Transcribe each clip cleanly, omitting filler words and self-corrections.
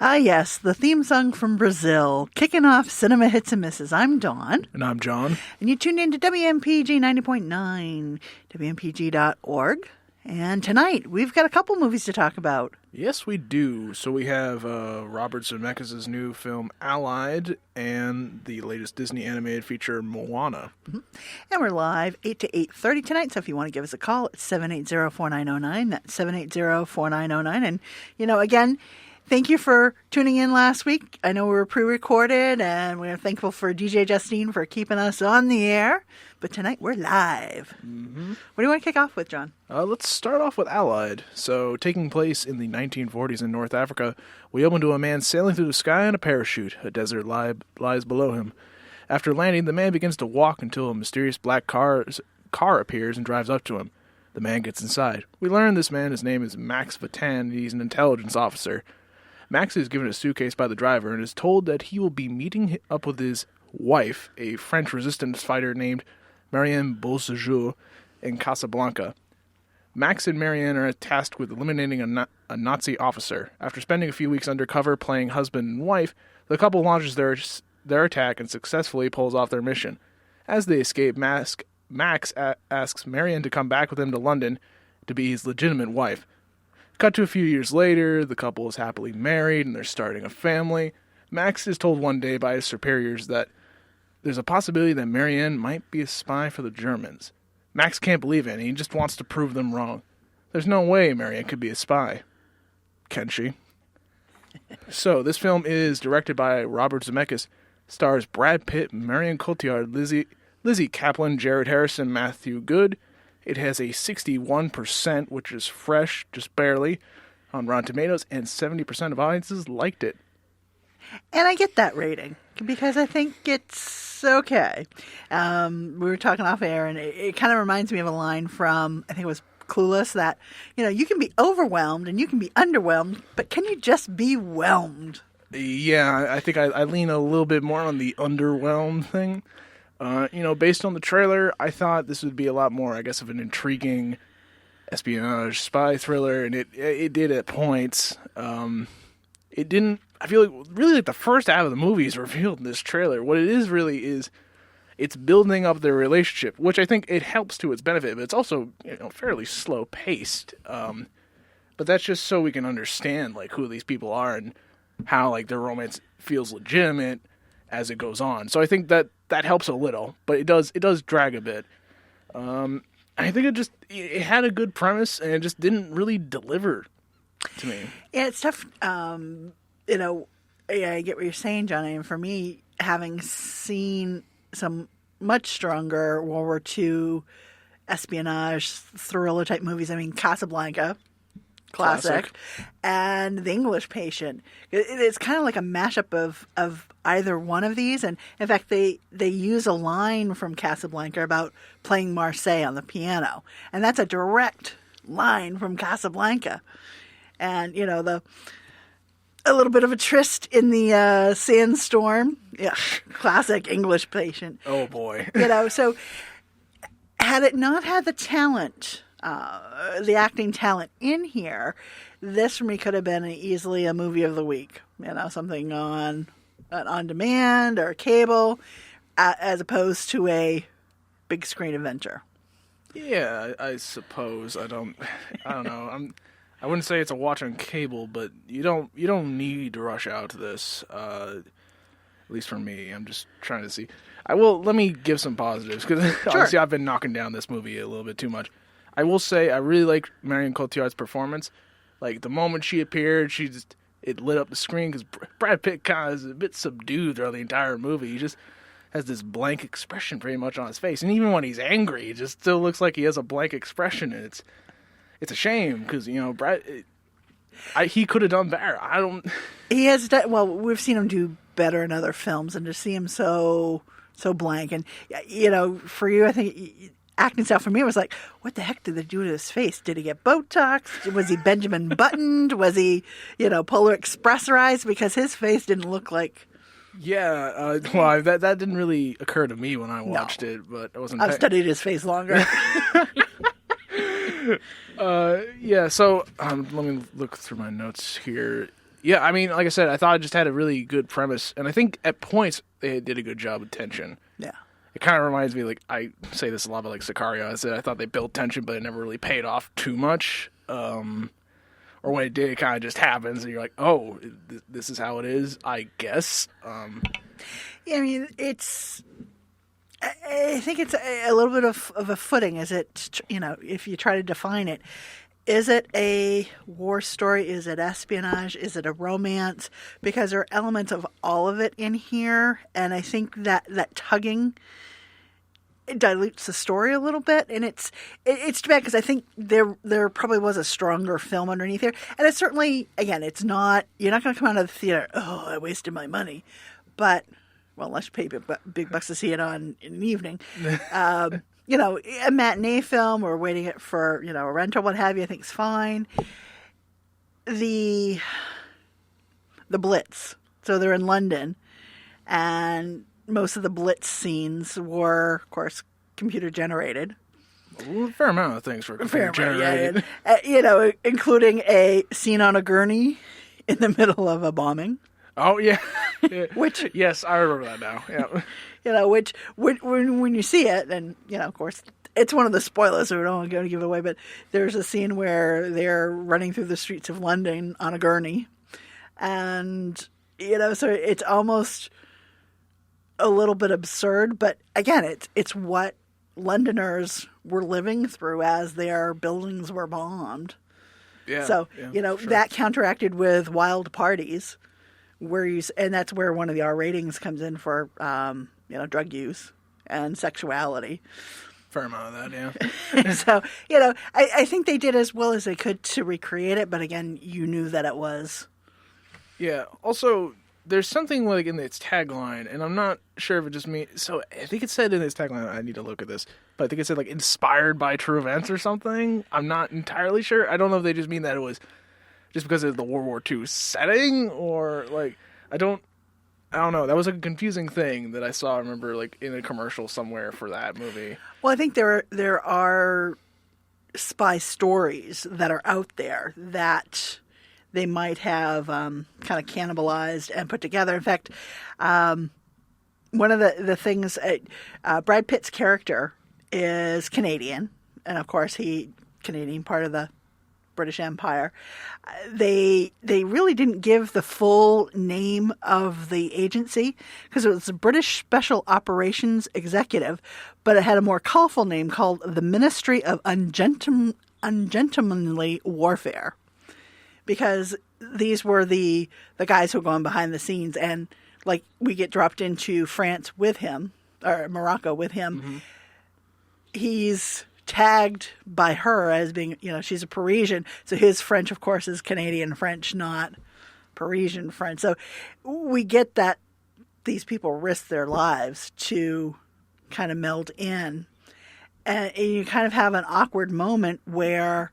Ah, yes, the theme song from Brazil, kicking off Cinema Hits and Misses. I'm Dawn. And I'm John. And you tuned in to WMPG 90.9, WMPG.org. And tonight, we've got a couple movies to talk about. Yes, we do. So we have Robert Zemeckis' new film, Allied, and the latest Disney animated feature, Moana. Mm-hmm. And we're live 8 to 8:30 tonight, so if you want to give us a call, it's 780-4909. That's 780-4909. And, again, thank you for tuning in last week. I know we were pre-recorded, and we're thankful for DJ Justine for keeping us on the air. But tonight, we're live. Mm-hmm. What do you want to kick off with, John? Let's start off with Allied. So, taking place in the 1940s in North Africa, we open to a man sailing through the sky in a parachute. A desert lies below him. After landing, the man begins to walk until a mysterious black car appears and drives up to him. The man gets inside. We learn this man, his name is Max Vatan, and he's an intelligence officer. Max is given a suitcase by the driver and is told that he will be meeting up with his wife, a French resistance fighter named Marianne Beausejour, in Casablanca. Max and Marianne are tasked with eliminating a Nazi officer. After spending a few weeks undercover playing husband and wife, the couple launches their attack and successfully pulls off their mission. As they escape, Max asks Marianne to come back with him to London to be his legitimate wife. Cut to a few years later, the couple is happily married and they're starting a family. Max is told one day by his superiors that there's a possibility that Marianne might be a spy for the Germans. Max can't believe it, and he just wants to prove them wrong. There's no way Marianne could be a spy. Can she? So, this film is directed by Robert Zemeckis, stars Brad Pitt, Marion Cotillard, Lizzie Kaplan, Jared Harrison, Matthew Good. It has a 61%, which is fresh, just barely, on Rotten Tomatoes, and 70% of audiences liked it. And I get that rating because I think it's okay. We were talking off air, and it kind of reminds me of a line from, I think it was Clueless, that, you can be overwhelmed and you can be underwhelmed, but can you just be whelmed? Yeah, I think I lean a little bit more on the underwhelmed thing. Based on the trailer, I thought this would be a lot more, I guess, of an intriguing espionage spy thriller, and it did at points. It didn't. I feel like really like the first half of the movie is revealed in this trailer. What it is really is, it's building up their relationship, which I think it helps to its benefit, but it's also fairly slow paced. But that's just so we can understand like who these people are and how like their romance feels legitimate as it goes on. So I think that helps a little, but it does drag a bit. I think it had a good premise and it just didn't really deliver to me. Yeah, it's tough. I get what you're saying, Johnny. And for me, having seen some much stronger World War II espionage thriller type movies, I mean, Casablanca, classic. And The English Patient. It's kind of like a mashup of either one of these. And in fact, they use a line from Casablanca about playing Marseille on the piano. And that's a direct line from Casablanca. And, a little bit of a tryst in the sandstorm. Yeah, classic English Patient. Oh, boy. So had it not had the talent, the acting talent in here, this for me could have been easily a movie of the week. Something on demand or cable, as opposed to a big screen adventure. Yeah, I suppose. I don't know. I wouldn't say it's a watch on cable, but you don't need to rush out to this. At least for me, I'm just trying to see. Let me give some positives because obviously I've been knocking down this movie a little bit too much. I will say I really like Marion Cotillard's performance. Like the moment she appeared, it lit up the screen because Brad Pitt kind of is a bit subdued throughout the entire movie. He just has this blank expression pretty much on his face, and even when he's angry, it just still looks like he has a blank expression, and it's a shame because Brad, he could have done better. He has done well. We've seen him do better in other films, and to see him so blank, and for you, I think acting style for me was like, what the heck did they do to his face? Did he get Botox? Was he Benjamin Buttoned? Was he Polar Expressorized? Because his face didn't look like. Yeah, well, that didn't really occur to me when I watched it, but I wasn't. I've studied his face longer. Yeah, so let me look through my notes here. Yeah, I mean, like I said, I thought it just had a really good premise, and I think at points they did a good job with tension. Yeah. It kind of reminds me, like, I say this a lot about, like, Sicario. I said I thought they built tension, but it never really paid off too much. Or when it did, it kind of just happens, and you're like, oh, this is how it is, I guess. Yeah, I mean, I think it's a little bit of a footing. Is it, if you try to define it, is it a war story? Is it espionage? Is it a romance? Because there are elements of all of it in here, and I think that tugging, it dilutes the story a little bit, and it's too bad because I think there probably was a stronger film underneath here, and it's certainly, again, it's not, you're not going to come out of the theater, oh, I wasted my money, but, well, unless you pay big bucks to see it on in an evening, a matinee film or waiting it for, a rental, what have you, I think is fine. The Blitz, so they're in London, and most of the Blitz scenes were, of course, computer generated. A fair amount of things were computer generated. Yeah, including a scene on a gurney in the middle of a bombing. Oh, yeah. Which, yes, I remember that now. Yeah. Which when you see it, and, of course, it's one of the spoilers, so we don't want to give it away, but there's a scene where they're running through the streets of London on a gurney. And, so it's almost a little bit absurd, but again, it's what Londoners were living through as their buildings were bombed. Yeah. So, sure. that counteracted with wild parties, and that's where one of the R ratings comes in for, drug use and sexuality. Fair amount of that, yeah. So, I think they did as well as they could to recreate it, but again, you knew that it was. Yeah. Also, there's something like in its tagline, and I'm not sure if it just means. So I think it said in its tagline. I need to look at this, but I think it said like inspired by true events or something. I'm not entirely sure. I don't know if they just mean that it was just because of the World War II setting, or like I don't know. That was a confusing thing that I saw. I remember like in a commercial somewhere for that movie. Well, I think there are spy stories that are out there that they might have kind of cannibalized and put together. In fact, one of the things, Brad Pitt's character is Canadian, and of course Canadian, part of the British Empire. They really didn't give the full name of the agency because it was the British Special Operations Executive, but it had a more colorful name called the Ministry of Ungentlemanly Warfare. Because these were the guys who were going behind the scenes, and like we get dropped into France with him, or Morocco with him. Mm-hmm. He's tagged by her as being, she's a Parisian, so his French, of course, is Canadian French, not Parisian French. So we get that these people risk their lives to kind of meld in, and you kind of have an awkward moment where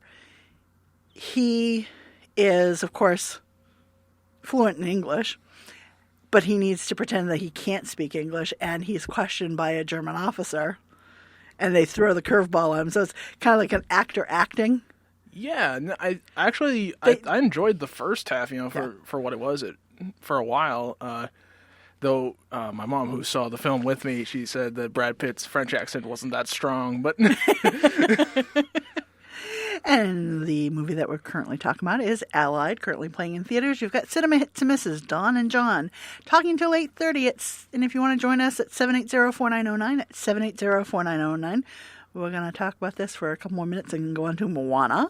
he is, of course, fluent in English, but he needs to pretend that he can't speak English, and he's questioned by a German officer, and they throw the curveball at him. So it's kind of like an actor acting. Yeah, I enjoyed the first half, for what it was for a while. Though my mom, who saw the film with me, she said that Brad Pitt's French accent wasn't that strong, but... And the movie that we're currently talking about is Allied, currently playing in theaters. You've got cinema hits and misses, Dawn and John, talking till 8:30. And if you want to join us at 780-4909, at 780-4909. We're going to talk about this for a couple more minutes and go on to Moana.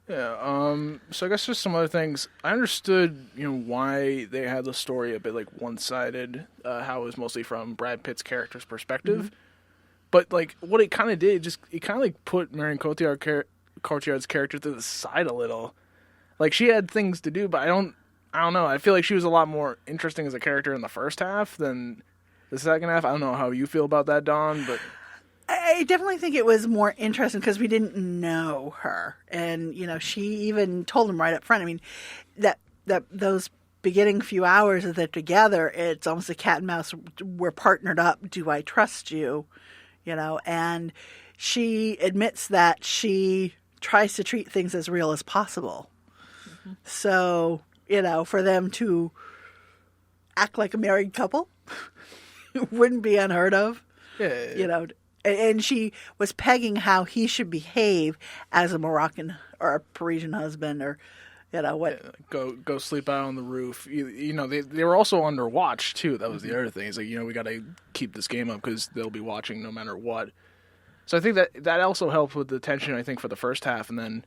Yeah, so I guess just some other things. I understood, why they had the story a bit, like, one-sided, how it was mostly from Brad Pitt's character's perspective. Mm-hmm. But, like, what it kind of did, it kind of, like, put Marion Cotillard's character to the side a little. Like, she had things to do, but I don't know. I feel like she was a lot more interesting as a character in the first half than the second half. I don't know how you feel about that, Dawn, but... I definitely think it was more interesting because we didn't know her. And, she even told him right up front. I mean, that those beginning few hours that they're together, it's almost a cat and mouse. We're partnered up. Do I trust you? And she admits that she tries to treat things as real as possible. Mm-hmm. So, for them to act like a married couple wouldn't be unheard of. Yeah. And she was pegging how he should behave as a Moroccan or a Parisian husband, or what. Go sleep out on the roof. They were also under watch too. That was the other thing. It's like, we got to keep this game up because they'll be watching no matter what. So I think that also helped with the tension, I think, for the first half, and then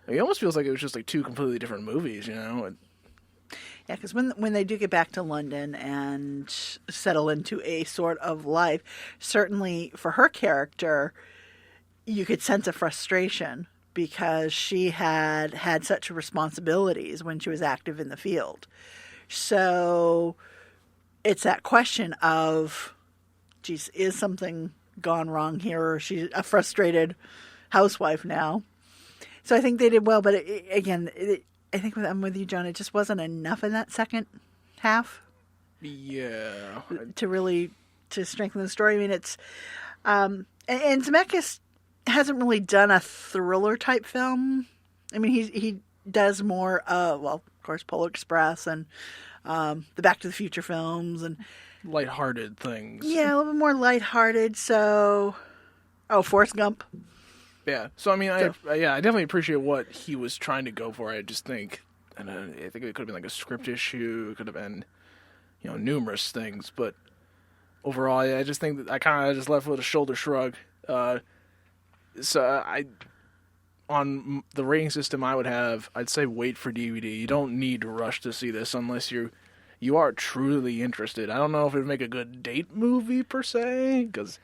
it almost feels like it was just like two completely different movies. Yeah, because when they do get back to London and settle into a sort of life, certainly for her character, you could sense a frustration because she had such responsibilities when she was active in the field. So it's that question of, geez, is something gone wrong here, or she's a frustrated housewife now? So I think they did well, but I think I'm with you, John. It just wasn't enough in that second half. Yeah. To strengthen the story. I mean, it's and Zemeckis hasn't really done a thriller type film. I mean, he does more of course, Polar Express and the Back to the Future films and lighthearted things. Yeah, a little bit more lighthearted. So, Forrest Gump. Yeah. So I mean, I definitely appreciate what he was trying to go for. I just think, and I think it could have been like a script issue. It could have been, numerous things. But overall, I just think that I kind of just left with a shoulder shrug. On the rating system, I'd say wait for DVD. You don't need to rush to see this unless you are truly interested. I don't know if it would make a good date movie per se, because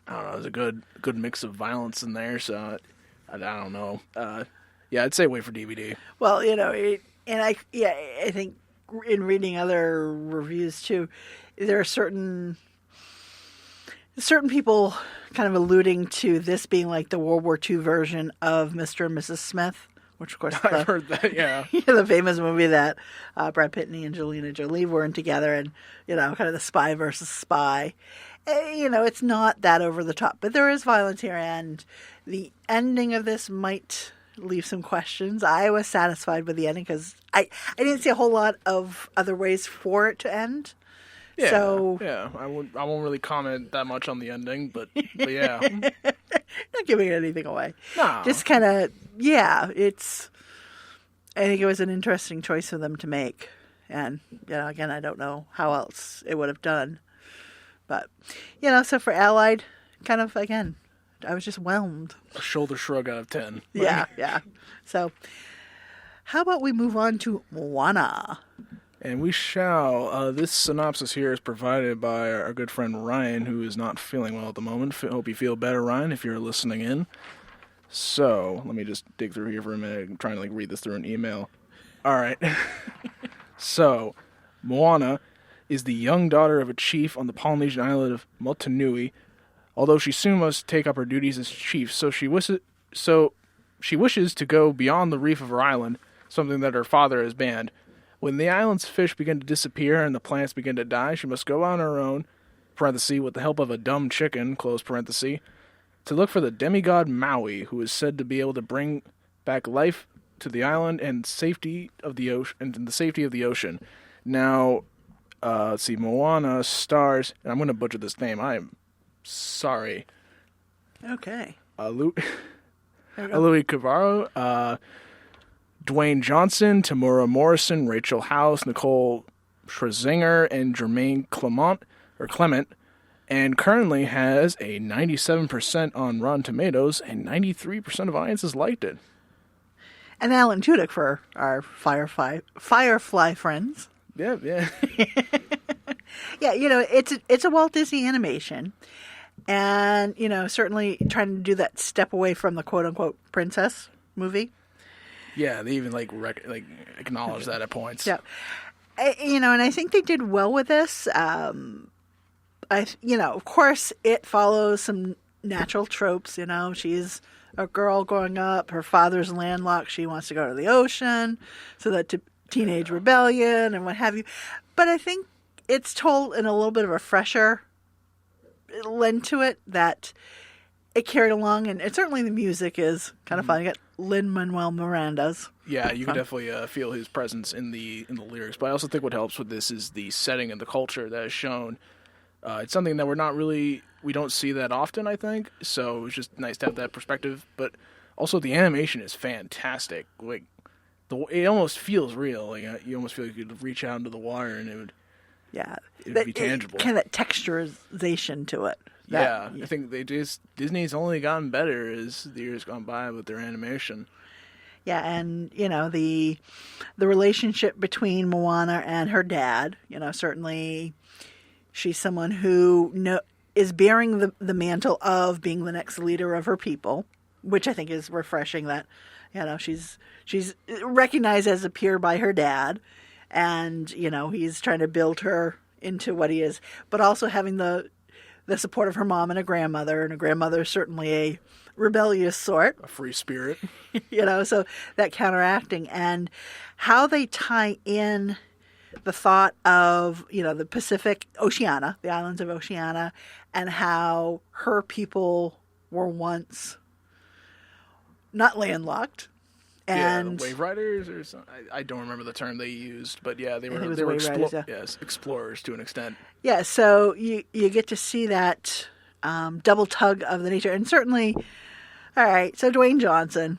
I don't know, there's a good mix of violence in there, so I don't know. I'd say wait for DVD. Well, I think in reading other reviews too, there are certain people kind of alluding to this being like the World War II version of Mr. and Mrs. Smith, which of course I've heard that, yeah. The famous movie that Brad Pitt and Angelina Jolie were in together, and kind of the spy versus spy. It's not that over the top, but there is violence here, and the ending of this might leave some questions. I was satisfied with the ending because I didn't see a whole lot of other ways for it to end. Yeah, so I won't really comment that much on the ending, but yeah, not giving anything away. No, just kind of it's. I think it was an interesting choice for them to make, and again, I don't know how else it would have done. But, so for Allied, kind of, again, I was just whelmed. A shoulder shrug out of 10. Yeah. So, how about we move on to Moana? And we shall. This synopsis here is provided by our good friend Ryan, who is not feeling well at the moment. Hope you feel better, Ryan, if you're listening in. So, let me just dig through here for a minute. I'm trying to read this through an email. All right. So, Moana is the young daughter of a chief on the Polynesian island of Motunui. Although she soon must take up her duties as chief, so she wishes to go beyond the reef of her island, something that her father has banned. When the island's fish begin to disappear and the plants begin to die, she must go on her own, parenthesis, with the help of a dumb chicken, close parenthesis, to look for the demigod Maui, who is said to be able to bring back life to the island and safety of the ocean. Now, let's see, Moana stars, and I'm going to butcher this name. I am sorry. Okay. Louis Cavaro, Dwayne Johnson, Tamura Morrison, Rachel House, Nicole Scherzinger, and Jermaine Clement, and currently has a 97% on Rotten Tomatoes, and 93% of audiences liked it. And Alan Tudyk for our Firefly friends. Yeah. Yeah, it's a Walt Disney animation. And, certainly trying to do that step away from the quote-unquote princess movie. Yeah, they even, acknowledge that at points. Yeah. And I think they did well with this. Of course, it follows some natural tropes, She's a girl growing up. Her father's landlocked. She wants to go to the ocean. So that teenage rebellion and what have you. But I think it's told in a little bit of a fresher lend to it that it carried along. And certainly the music is kind of fun. You got Lin-Manuel Miranda's Yeah, you can definitely feel his presence in the lyrics. But I also think what helps with this is the setting and the culture that is shown. It's something that we don't see that often, I think. So it's just nice to have that perspective. But also the animation is fantastic. Like it almost feels real. Like you almost feel like you could reach out into the water and it would be tangible. Kind of that texturization to it. I think Disney's only gotten better as the years gone by with their animation. Yeah, and the relationship between Moana and her dad. Certainly, she's someone who is bearing the mantle of being the next leader of her people, which I think is refreshing. That she's recognized as a peer by her dad, and he's trying to build her into what he is, but also having the support of her mom and a grandmother is certainly a rebellious sort. A free spirit. So that counteracting and how they tie in the thought of, the Pacific Oceania, the islands of Oceania, and how her people were once not landlocked. And wave riders or something. I don't remember the term they used, but they were explorers to an extent. Yeah, so you get to see that double tug of the nature, and certainly, all right. So Dwayne Johnson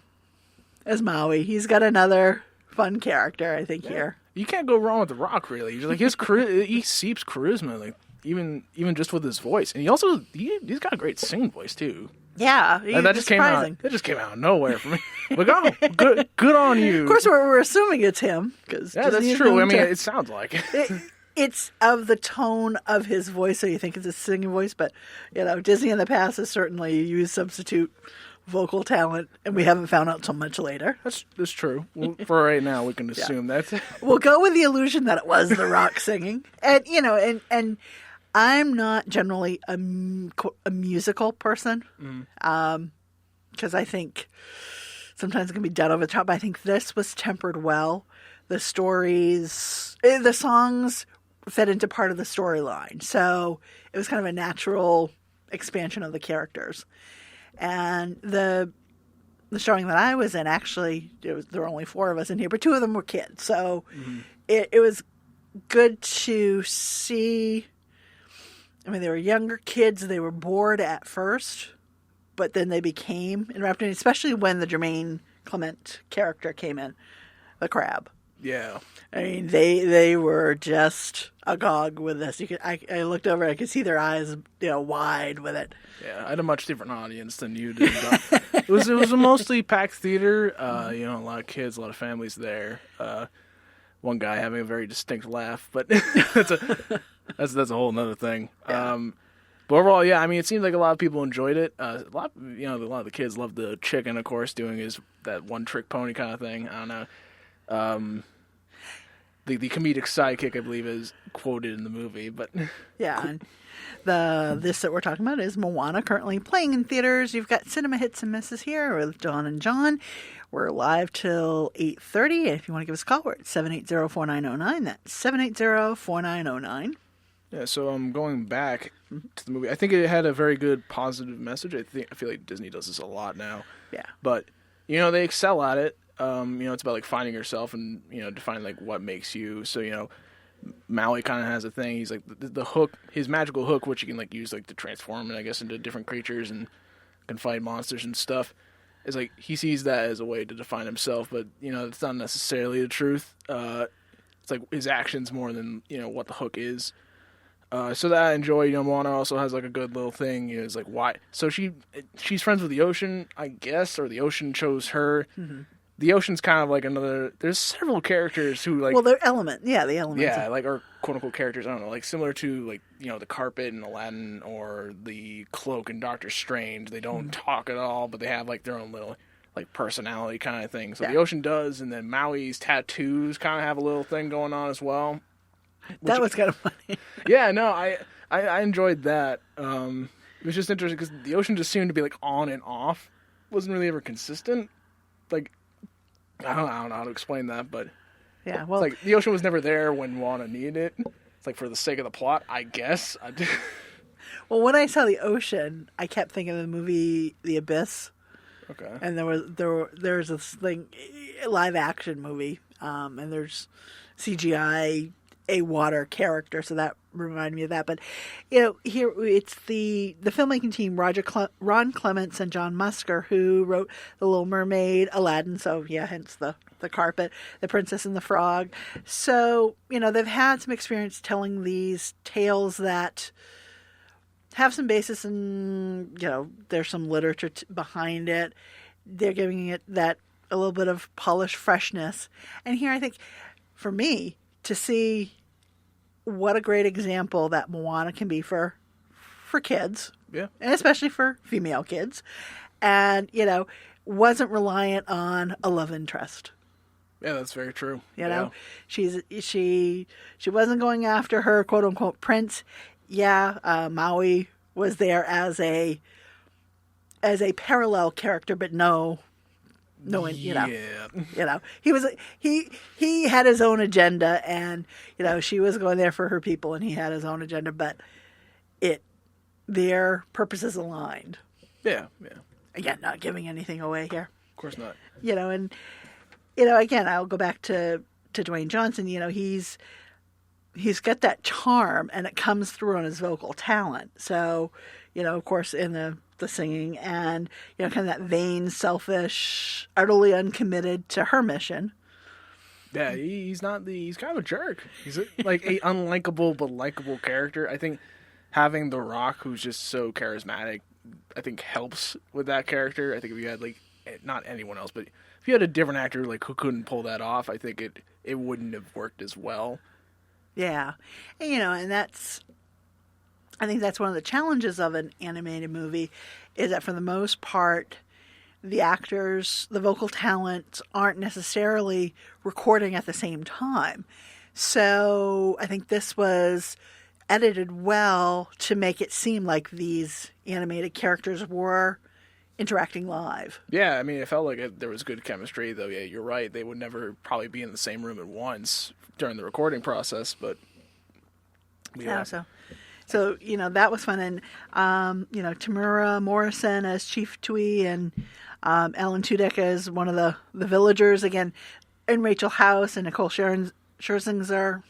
as Maui, he's got another fun character, I think here. You can't go wrong with The Rock, really. Like his he seeps charisma, like even just with his voice, and he's got a great singing voice too. Yeah, that just surprising. That just came out of nowhere for me. Like, good on you. Of course, we're assuming it's him because that's true. I mean, it sounds like it. It's of the tone of his voice, so you think it's a singing voice. But Disney in the past has certainly used substitute vocal talent, and we haven't found out so much later. That's true. Well, for right now, we can assume that. We'll go with the illusion that it was The Rock singing, and and I'm not generally a musical person, because I think sometimes it can be done over the top. But I think this was tempered well. The songs fed into part of the storyline, so it was kind of a natural expansion of the characters. And the showing that I was in, actually, there were only 4 of us in here, but 2 of them were kids, so it was good to see. I mean, they were younger kids. They were bored at first, but then they became enwrapped in it, especially when the Jermaine Clement character came in, the crab. Yeah. I mean, they were just agog with this. I looked over, I could see their eyes, wide with it. Yeah, I had a much different audience than you did. It was a mostly packed theater. A lot of kids, a lot of families there. One guy having a very distinct laugh, but that's a whole nother thing. Yeah. But overall, I mean, it seemed like a lot of people enjoyed it. A lot of the kids loved the chicken, of course, doing that one trick pony kind of thing. I don't know. The comedic sidekick, I believe, is quoted in the movie, but yeah. And this that we're talking about is Moana, currently playing in theaters. You've got Cinema Hits and Misses here with Dawn and John. We're live till 8:30. If you want to give us a call, we're at 780-4909. That's 780-4909. Yeah, so I'm going back to the movie. I think it had a very good positive message. I feel like Disney does this a lot now. Yeah. But they excel at it. It's about like finding yourself and defining like what makes you. So Maui kind of has a thing. He's like the hook, his magical hook, which you can like use like to transform and I guess into different creatures and can fight monsters and stuff. Is like he sees that as a way to define himself, but it's not necessarily the truth. It's like his actions more than what the hook is. So that I enjoy. Moana also has like a good little thing. Is like why? So she's friends with the ocean, I guess, or the ocean chose her. Mm-hmm. The ocean's kind of like another. There's several characters who like. Well, they're element. Yeah, the elements. Yeah, like are quote unquote characters. I don't know, like similar to like the carpet in Aladdin or the cloak in Doctor Strange. They don't talk at all, but they have like their own little like personality kind of thing. So the ocean does, and then Maui's tattoos kind of have a little thing going on as well. That was kind of funny. Yeah, no, I enjoyed that. It was just interesting because the ocean just seemed to be like on and off. Wasn't really ever consistent. Like. I don't know how to explain that, but yeah, well, it's like the ocean was never there when Moana needed it. It's like for the sake of the plot, I guess. Well, when I saw the ocean, I kept thinking of the movie The Abyss. Okay. And there's this thing, live action movie, and there's CGI a water character, so that reminded me of that. But here it's the filmmaking team, Ron Clements and John Musker, who wrote The Little Mermaid, Aladdin. So yeah, hence the carpet, The Princess and the Frog. So they've had some experience telling these tales that have some basis in there's some literature behind it. They're giving it that a little bit of polished freshness. And here I think, for me, to see what a great example that Moana can be for kids. Yeah. And especially for female kids. And, wasn't reliant on a love interest. Yeah, that's very true. She wasn't going after her quote unquote prince. Yeah, Maui was there as a parallel character, but no, he had his own agenda, and she was going there for her people, and he had his own agenda, but their purposes aligned. Yeah. Again, not giving anything away here. Of course not. And again, I'll go back to Dwayne Johnson. He's got that charm, and it comes through on his vocal talent. So, of course, in the singing, and kind of that vain, selfish, utterly uncommitted to her mission. Yeah, he's kind of a jerk. He's like a unlikable but likable character. I think having The Rock, who's just so charismatic, I think helps with that character. I think if you had not anyone else, but if you had a different actor who couldn't pull that off, I think it wouldn't have worked as well. Yeah, and I think that's one of the challenges of an animated movie, is that for the most part, the actors, the vocal talents aren't necessarily recording at the same time. So I think this was edited well to make it seem like these animated characters were interacting live. Yeah, I mean, it felt like there was good chemistry, though. Yeah, you're right. They would never probably be in the same room at once during the recording process, but yeah. So that was fun. And, Tamura Morrison as Chief Tui, and Alan Tudyk as one of the villagers, again, and Rachel House and Nicole Scherzinger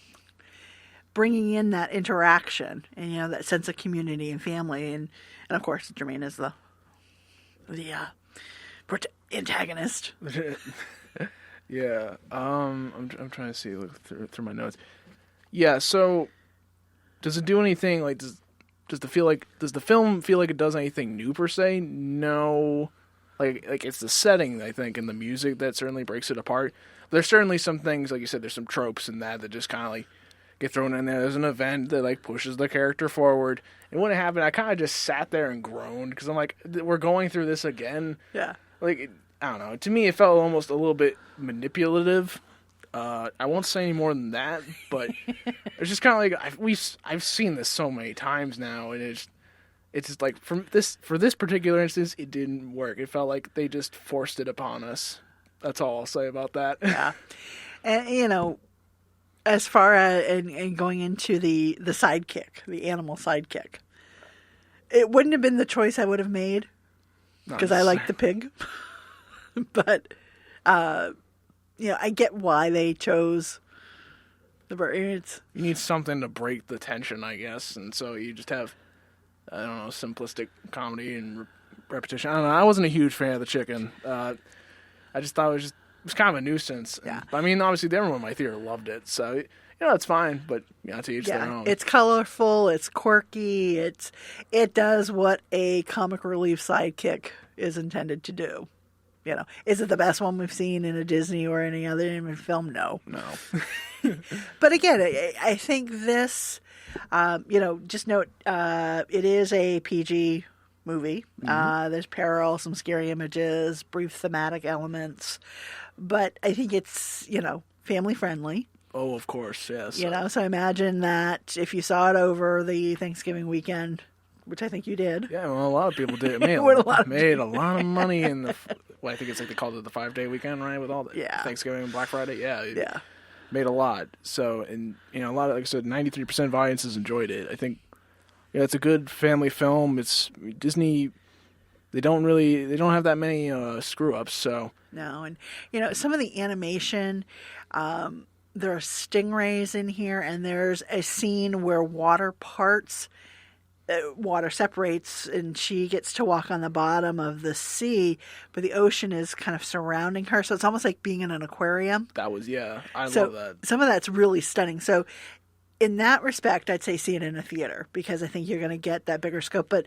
bringing in that interaction and, that sense of community and family. And of course, Jermaine is the antagonist. Yeah. I'm trying to look through my notes. Yeah, so does it do anything does the film feel like it does anything new per se? No. Like it's the setting, I think, and the music that certainly breaks it apart. There's certainly some things, like you said, there's some tropes in that just kind of get thrown in there. There's an event that pushes the character forward. And when it happened, I kind of just sat there and groaned because I'm like, we're going through this again. Yeah. I don't know. To me, it felt almost a little bit manipulative. I won't say any more than that, but it's just kind of I've seen this so many times now, and it's just for this particular instance, it didn't work. It felt like they just forced it upon us. That's all I'll say about that. Yeah, and as far as and going into the sidekick, the animal sidekick, it wouldn't have been the choice I would have made because I like the pig, but. I get why they chose the bird. You need something to break the tension, I guess, and so you just have, I don't know, simplistic comedy and repetition. I don't know. I wasn't a huge fan of the chicken. I just thought it was kind of a nuisance. Yeah. I mean, obviously, everyone in my theater loved it, so it's fine. But to each their own. It's colorful. It's quirky. It does what a comic relief sidekick is intended to do. Is it the best one we've seen in a Disney or any other animated film? No. But again, I think this, just note, it is a PG movie. Mm-hmm. There's peril, some scary images, brief thematic elements, but I think it's, family friendly. Oh, of course, yes. So I imagine that if you saw it over the Thanksgiving weekend, which I think you did. Yeah, well, a lot of people did. It made a lot of money in the. Well, I think it's they called it the 5-day weekend, right? With all the Thanksgiving and Black Friday. Yeah. Made a lot. So, and a lot of, like I said, 93% of audiences enjoyed it. I think, it's a good family film. It's Disney they don't have that many screw ups. So No, and some of the animation, there are stingrays in here, and there's a scene where water separates, and she gets to walk on the bottom of the sea, but the ocean is kind of surrounding her, so it's almost like being in an aquarium. that was I So love that. some of that's really stunning. So in that respect, I'd say see it in a theater because I think you're going to get that bigger scope. But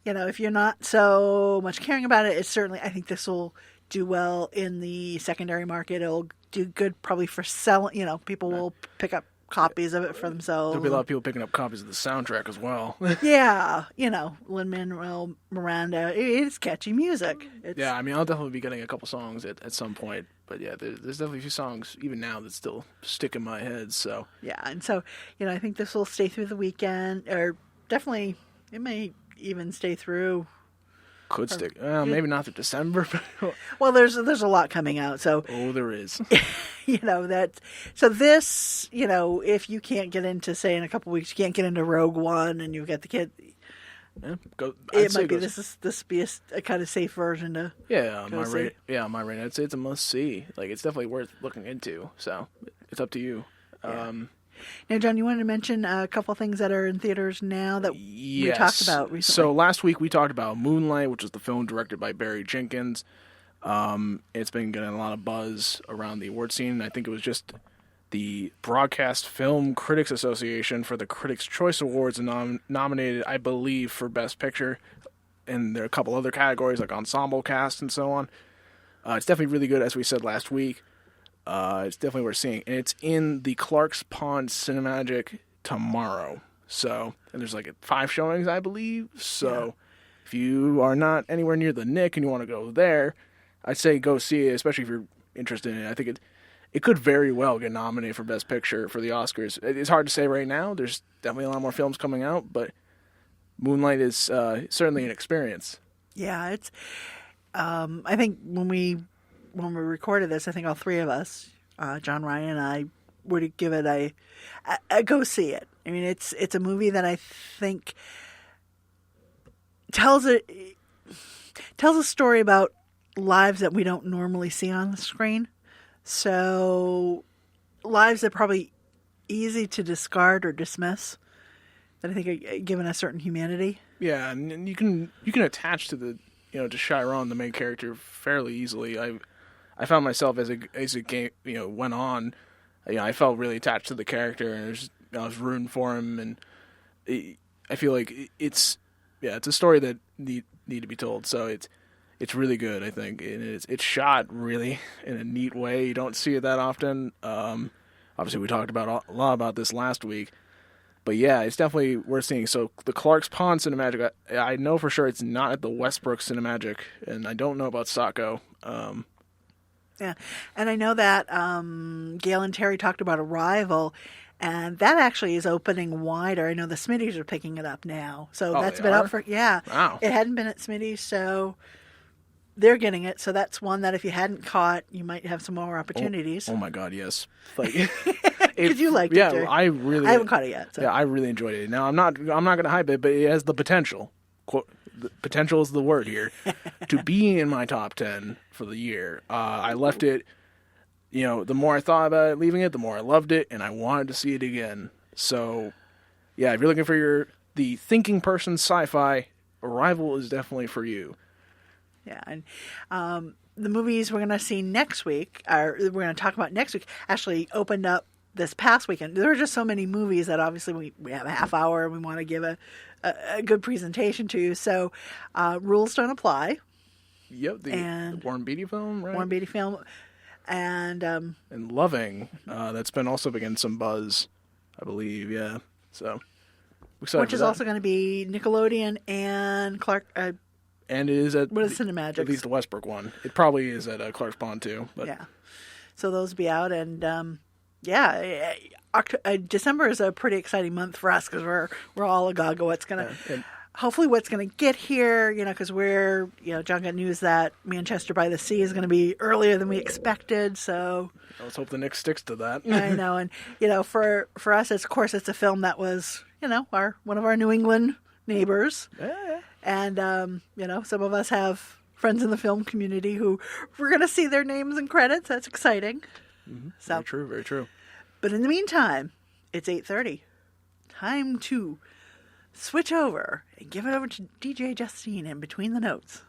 if you're not so much caring about it, I think this will do well in the secondary market. It'll do good probably for selling. People will pick up copies of it for themselves. There'll be a lot of people picking up copies of the soundtrack as well. Yeah, Lin-Manuel Miranda. It's catchy music. Yeah, I mean, I'll definitely be getting a couple songs at some point. But yeah, there's definitely a few songs even now that still stick in my head. So yeah, and so I think this will stay through the weekend, or definitely it may even stay through. Could stick. Maybe not through December. But Well, there's a lot coming out, so there is. that. So this, if you can't get into, say, in a couple weeks, you can't get into Rogue One, and you get the kid. Yeah, It might be this be a kind of safe version to. Yeah, go see. my rating. I'd say it's a must see. Like, it's definitely worth looking into. So it's up to you. Yeah. Now, John, you wanted to mention a couple things that are in theaters now that we talked about recently. So last week we talked about Moonlight, which is the film directed by Barry Jenkins. It's been getting a lot of buzz around the award scene. I think it was just the Broadcast Film Critics Association for the Critics' Choice Awards and nominated, I believe, for Best Picture. And there are a couple other categories like Ensemble Cast and so on. It's definitely really good, as we said last week. It's definitely worth seeing. And it's in the Clark's Pond Cinemagic tomorrow. So, and there's like 5 showings, I believe. So, if you are not anywhere near the Nick and you want to go there, I'd say go see it, especially if you're interested in it. I think it could very well get nominated for Best Picture for the Oscars. It's hard to say right now. There's definitely a lot more films coming out, but Moonlight is certainly an experience. Yeah, it's. I think when we recorded this, I think all 3 of us, John, Ryan, and I, would give it a go see it. I mean, it's a movie that I think tells a story about lives that we don't normally see on the screen. So lives that are probably easy to discard or dismiss, that I think are given a certain humanity. Yeah, and you can attach to the to Chiron, the main character, fairly easily. I found myself as a game went on, I felt really attached to the character, and I was rooting for him, and I feel like it's a story that need to be told. So it's really good, I think, and it's shot really in a neat way. You don't see it that often. Obviously, we talked about a lot about this last week. But yeah, it's definitely worth seeing. So the Clark's Pond Cinemagic, I know for sure it's not at the Westbrook Cinemagic, and I don't know about Saco. Yeah, and I know that Gail and Terry talked about Arrival, and that actually is opening wider. I know the Smitties are picking it up now, so that's been up for Wow. It hadn't been at Smitties, so they're getting it. So that's one that if you hadn't caught, you might have some more opportunities. Oh my God, yes. Like, because you liked it. Yeah, too. I haven't caught it yet. So. Yeah, I really enjoyed it. Now I'm not going to hype it, but it has the potential. Quote, the potential is the word here to be in my top 10 for the year. I left it. The more I thought about it, leaving it, the more I loved it, and I wanted to see it again. So, yeah, if you're looking for the thinking person sci-fi, Arrival is definitely for you. Yeah, and the movies we're going to see next week, or we're going to talk about next week, actually opened up this past weekend. There were just so many movies that obviously we have a half hour and we want to give a good presentation to you. So rules don't apply. Yep, the Warren Beatty film, right? Warren Beatty film. And Loving, that's been also getting some buzz, I believe, yeah. So, which is also going to be Nickelodeon and Clark... and it is at Cinemagic. At least the Westbrook one. It probably is at Clark's Pond too. But. Yeah, so those will be out, and December is a pretty exciting month for us because we're all agog at what's gonna, hopefully what's gonna get here. Because we're John got news that Manchester by the Sea is going to be earlier than we expected. So let's hope the Knicks sticks to that. I know, and for us, of course, it's a film that was one of our New England neighbors. Yeah. And, some of us have friends in the film community who we're going to see their names and credits. That's exciting. So, Very true, very true. but in the meantime, it's 8:30. Time to switch over and give it over to DJ Justine in between the notes.